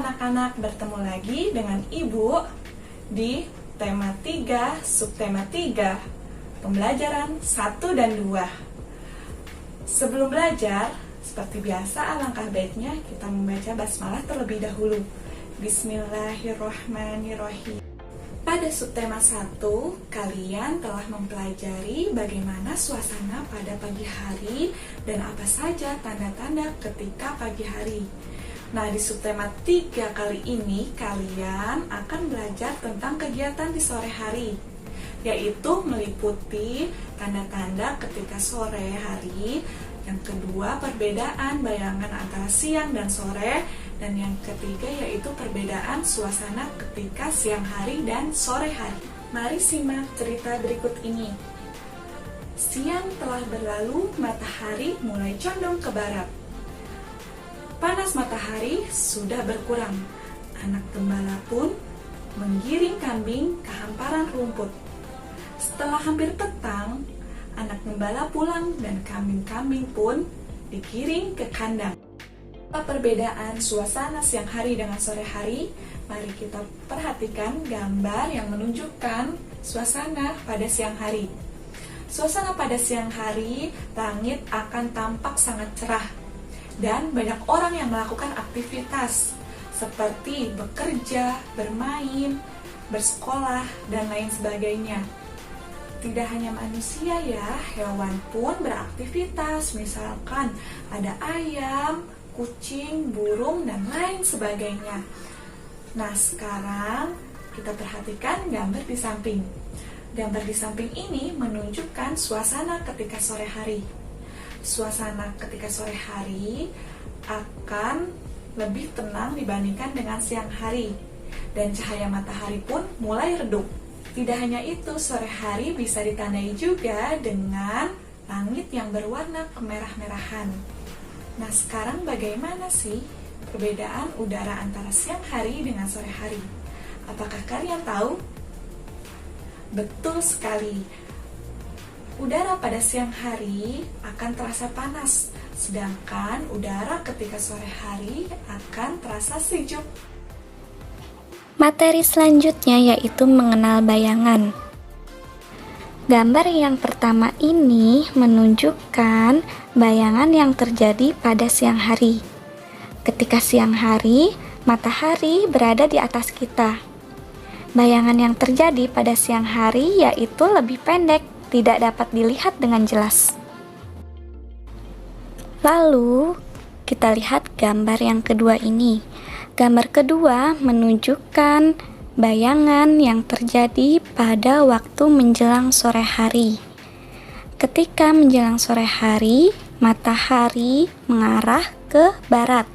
anak-anak, bertemu lagi dengan Ibu di tema 3, subtema 3, pembelajaran 1 dan 2. Sebelum belajar, seperti biasa alangkah baiknya kita membaca basmalah terlebih dahulu. Bismillahirrahmanirrahim. Pada subtema 1, kalian telah mempelajari bagaimana suasana pada pagi hari dan apa saja tanda-tanda ketika pagi hari. Nah, di subtema 3 kali ini kalian akan belajar tentang kegiatan di sore hari, yaitu meliputi tanda-tanda ketika sore hari, yang kedua perbedaan bayangan antara siang dan sore, dan yang ketiga yaitu perbedaan suasana ketika siang hari dan sore hari. Mari simak cerita berikut ini. Siang telah berlalu, matahari mulai condong ke barat. Panas matahari sudah berkurang. Anak gembala pun menggiring kambing ke hamparan rumput. Setelah hampir petang, anak gembala pulang dan kambing-kambing pun digiring ke kandang. Apa perbedaan suasana siang hari dengan sore hari? Mari kita perhatikan gambar yang menunjukkan suasana pada siang hari. Suasana pada siang hari, langit akan tampak sangat cerah dan banyak orang yang melakukan aktivitas seperti bekerja, bermain, bersekolah, dan lain sebagainya. Tidak hanya manusia ya, hewan pun beraktivitas, misalkan ada ayam, kucing, burung, dan lain sebagainya. Nah, sekarang kita perhatikan gambar di samping. Gambar di samping ini menunjukkan suasana ketika sore hari. Suasana ketika sore hari akan lebih tenang dibandingkan dengan siang hari, dan cahaya matahari pun mulai redup. Tidak hanya itu, sore hari bisa ditandai juga dengan langit yang berwarna kemerah-merahan. Nah, sekarang bagaimana sih perbedaan udara antara siang hari dengan sore hari? Apakah kalian tahu? Betul sekali. Udara pada siang hari akan terasa panas, sedangkan udara ketika sore hari akan terasa sejuk. Materi selanjutnya yaitu mengenal bayangan. Gambar yang pertama ini menunjukkan bayangan yang terjadi pada siang hari. Ketika siang hari, matahari berada di atas kita. Bayangan yang terjadi pada siang hari yaitu lebih pendek, tidak dapat dilihat dengan jelas. Lalu, kita lihat gambar yang kedua ini. Gambar kedua menunjukkan bayangan yang terjadi pada waktu menjelang sore hari. Ketika menjelang sore hari, matahari mengarah ke barat.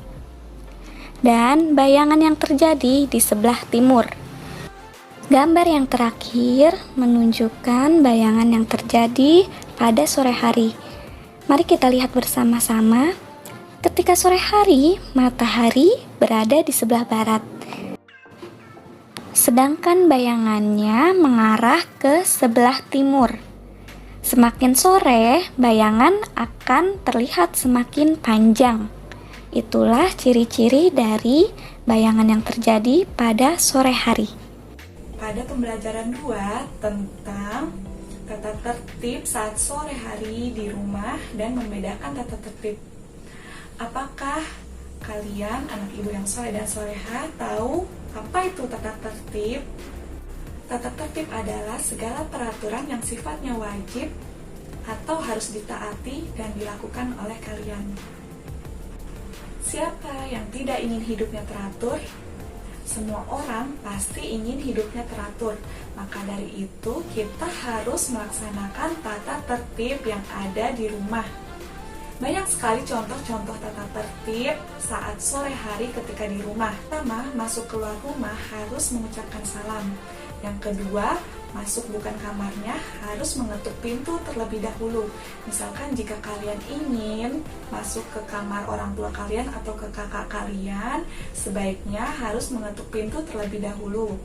Dan bayangan yang terjadi di sebelah timur. Gambar yang terakhir menunjukkan bayangan yang terjadi pada sore hari. Mari kita lihat bersama-sama. Ketika sore hari, matahari berada di sebelah barat. Sedangkan bayangannya mengarah ke sebelah timur. Semakin sore, bayangan akan terlihat semakin panjang. Itulah ciri-ciri dari bayangan yang terjadi pada sore hari. Pada pembelajaran 2 tentang tata tertib saat sore hari di rumah dan membedakan tata tertib. Apakah kalian, anak ibu yang soleh dan soleha, tahu apa itu tata tertib? Tata tertib adalah segala peraturan yang sifatnya wajib atau harus ditaati dan dilakukan oleh kalian. Siapa yang tidak ingin hidupnya teratur? Semua orang pasti ingin hidupnya teratur. Maka dari itu kita harus melaksanakan tata tertib yang ada di rumah. Banyak sekali contoh-contoh tata tertib saat sore hari ketika di rumah. Pertama, masuk keluar rumah harus mengucapkan salam. Yang kedua, masuk bukan kamarnya harus mengetuk pintu terlebih dahulu. Misalkan jika kalian ingin masuk ke kamar orang tua kalian atau ke kakak kalian, sebaiknya harus mengetuk pintu terlebih dahulu.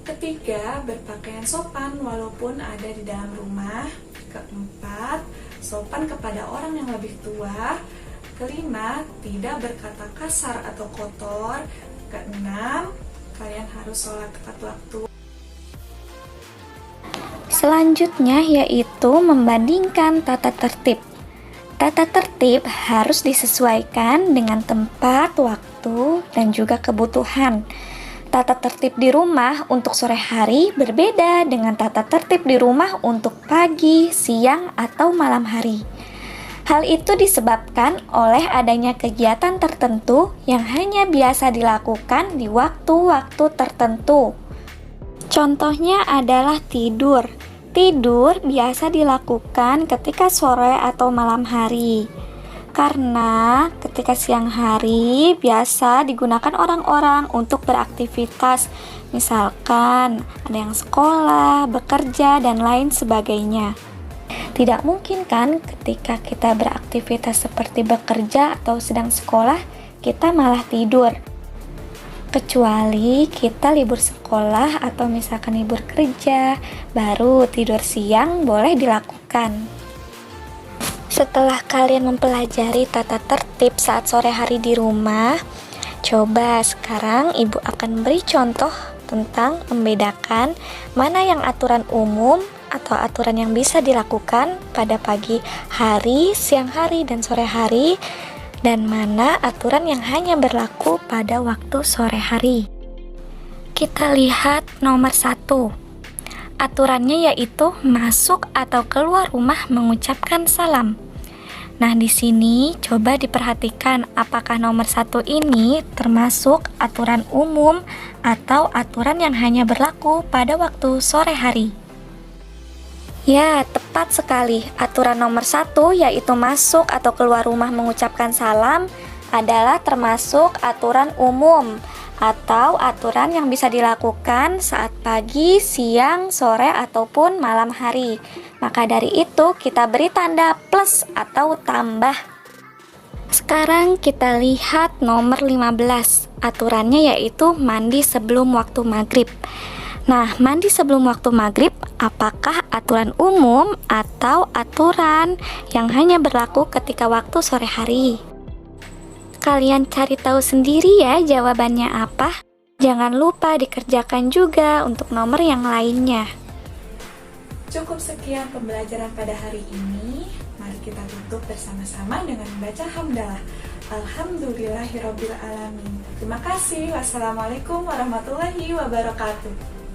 Ketiga, berpakaian sopan walaupun ada di dalam rumah. Keempat, sopan kepada orang yang lebih tua. Kelima, tidak berkata kasar atau kotor. Keenam, kalian harus sholat tepat waktu. Selanjutnya yaitu membandingkan tata tertib. Tata tertib harus disesuaikan dengan tempat, waktu, dan juga kebutuhan. Tata tertib di rumah untuk sore hari berbeda dengan tata tertib di rumah untuk pagi, siang, atau malam hari. Hal itu disebabkan oleh adanya kegiatan tertentu yang hanya biasa dilakukan di waktu-waktu tertentu. Contohnya adalah tidur. Tidur biasa dilakukan ketika sore atau malam hari. Karena ketika siang hari biasa digunakan orang-orang untuk beraktivitas. Misalkan ada yang sekolah, bekerja, dan lain sebagainya. Tidak mungkin kan ketika kita beraktivitas seperti bekerja atau sedang sekolah, kita malah tidur. Kecuali kita libur sekolah atau misalkan libur kerja, baru tidur siang boleh dilakukan. Setelah kalian mempelajari tata tertib saat sore hari di rumah, coba sekarang ibu akan beri contoh tentang membedakan mana yang aturan umum atau aturan yang bisa dilakukan pada pagi hari, siang hari, dan sore hari, dan mana aturan yang hanya berlaku pada waktu sore hari. Kita lihat nomor 1. Aturannya yaitu masuk atau keluar rumah mengucapkan salam. Nah, di sini coba diperhatikan apakah nomor 1 ini termasuk aturan umum atau aturan yang hanya berlaku pada waktu sore hari. Ya, tepat sekali. Aturan nomor 1 yaitu masuk atau keluar rumah mengucapkan salam adalah termasuk aturan umum atau aturan yang bisa dilakukan saat pagi, siang, sore, ataupun malam hari. Maka dari itu kita beri tanda plus atau tambah. Sekarang kita lihat nomor 15. Aturannya yaitu mandi sebelum waktu maghrib. Nah, mandi sebelum waktu maghrib apakah aturan umum atau aturan yang hanya berlaku ketika waktu sore hari? Kalian cari tahu sendiri ya jawabannya apa. Jangan lupa dikerjakan juga untuk nomor yang lainnya. Cukup sekian pembelajaran pada hari ini. Mari kita tutup bersama-sama dengan membaca hamdalah. Alhamdulillahirobbilalamin. Terima kasih. Wassalamualaikum warahmatullahi wabarakatuh.